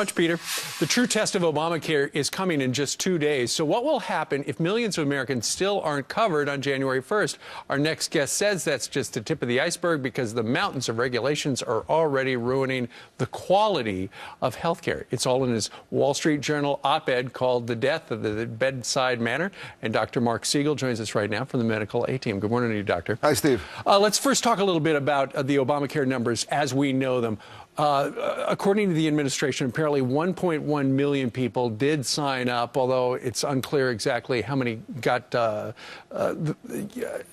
Much, Peter. The true test of Obamacare is coming in just 2 days. So what will happen if millions of Americans still aren't covered on January 1st? Our next guest says that's just the tip of the iceberg because the mountains of regulations are already ruining the quality of health care. It's all in his Wall Street Journal op-ed called The Death of the Bedside Manner. And Dr. Mark Siegel joins us right now from the Medical A-Team. Good morning to you, Doctor. Hi, Steve. Let's first talk a little bit about the Obamacare numbers as we know them. According to the administration, apparently 1.1 million people did sign up, although it's unclear exactly how many got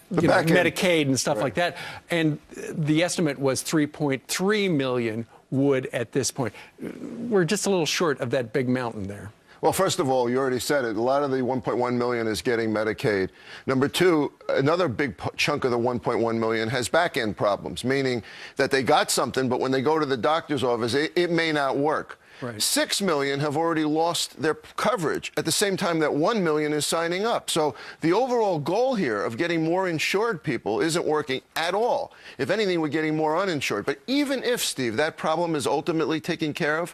Medicaid and stuff like that. And the estimate was 3.3 million would at this point. We're just a little short of that big mountain there. Well, first of all, you already said it. A lot of the 1.1 million is getting Medicaid. Number two, another big chunk of the 1.1 million has back-end problems, meaning that they got something, but when they go to the doctor's office, it may not work. Right. 6 million have already lost their coverage at the same time that 1 million is signing up. So the overall goal here of getting more insured people isn't working at all. If anything, we're getting more uninsured. But even if, Steve, that problem is ultimately taken care of,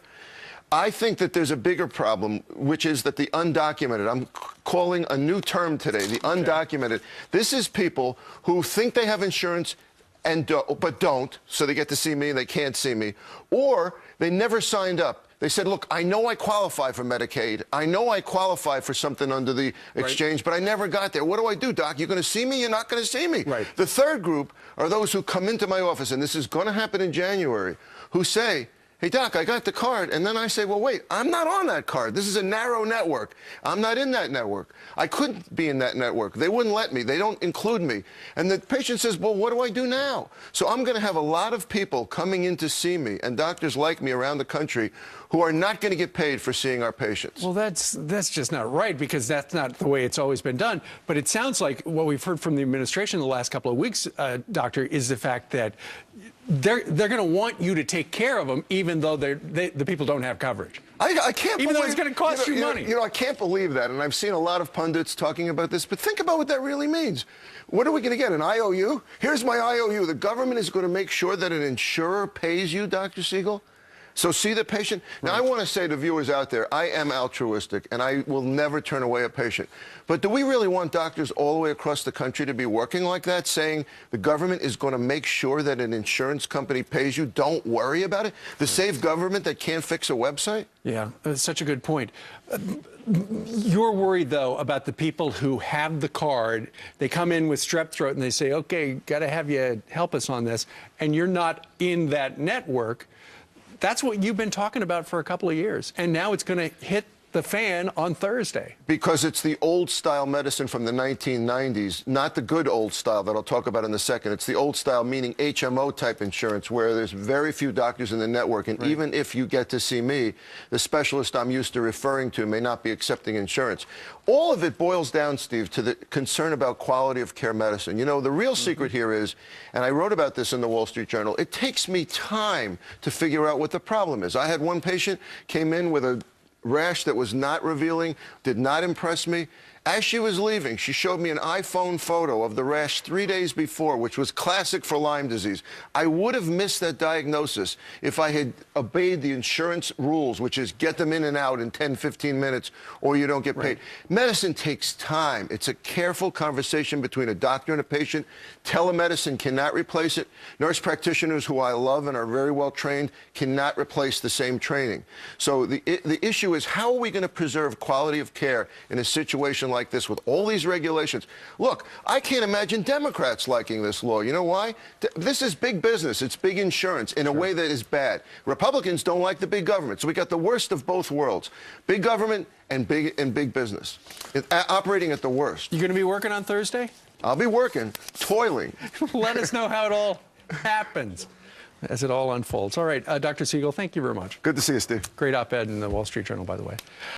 I think that there's a bigger problem, which is that the undocumented, I'm calling a new term today, the undocumented. This is people who think they have insurance but don't, so they get to see me and they can't see me, or they never signed up. They said, look, I know I qualify for Medicaid. I know I qualify for something under the exchange, but I never got there. What do I do, Doc? You're going to see me? You're not going to see me. Right. The third group are those who come into my office, and this is going to happen in January, who say, hey, Doc, I got the card. And then I say, well, wait, I'm not on that card. This is a narrow network. I'm not in that network. I couldn't be in that network. They wouldn't let me. They don't include me. And the patient says, well, what do I do now? So I'm going to have a lot of people coming in to see me and doctors like me around the country who are not going to get paid for seeing our patients. Well, that's just not right, because that's not the way it's always been done. But it sounds like what we've heard from the administration the last couple of weeks, Doctor, is the fact that they're going to want you to take care of them, even though the people don't have coverage. I can't even believe, though it's going to cost you money. I can't believe that, and I've seen a lot of pundits talking about this, but think about what that really means. What are we going to get, an IOU? Here's my IOU. The government is going to make sure that an insurer pays you, Dr. Siegel? So see the patient. Now, I want to say to viewers out there, I am altruistic, and I will never turn away a patient. But do we really want doctors all the way across the country to be working like that, saying the government is going to make sure that an insurance company pays you? Don't worry about it. The same government that can't fix a website? Yeah, that's such a good point. You're worried, though, about the people who have the card. They come in with strep throat and they say, okay, got to have you help us on this, and you're not in that network. That's what you've been talking about for a couple of years, and now it's going to hit the fan on Thursday. Because it's the old-style medicine from the 1990s, not the good old style that I'll talk about in a second. It's the old style, meaning HMO-type insurance, where there's very few doctors in the network, and even if you get to see me, the specialist I'm used to referring to may not be accepting insurance. All of it boils down, Steve, to the concern about quality of care medicine. You know, the real secret here is, and I wrote about this in the Wall Street Journal, it takes me time to figure out what the problem is. I had one patient came in with a rash that was not revealing, did not impress me. As she was leaving, she showed me an iPhone photo of the rash 3 days before, which was classic for Lyme disease. I would have missed that diagnosis if I had obeyed the insurance rules, which is get them in and out in 10, 15 minutes, or you don't get paid. Medicine takes time. It's a careful conversation between a doctor and a patient. Telemedicine cannot replace it. Nurse practitioners, who I love and are very well trained, cannot replace the same training. So the issue is, how are we going to preserve quality of care in a situation like this with all these regulations? Look, I can't imagine Democrats liking this law. You know why? This is big business. It's big insurance in a way that is bad. Republicans don't like the big government. So we got the worst of both worlds. Big government and big business. Operating at the worst. You going to be working on Thursday? I'll be working, toiling. Let us know how it all happens as it all unfolds. All right, Dr. Siegel, thank you very much. Good to see you, Steve. Great op-ed in the Wall Street Journal, by the way.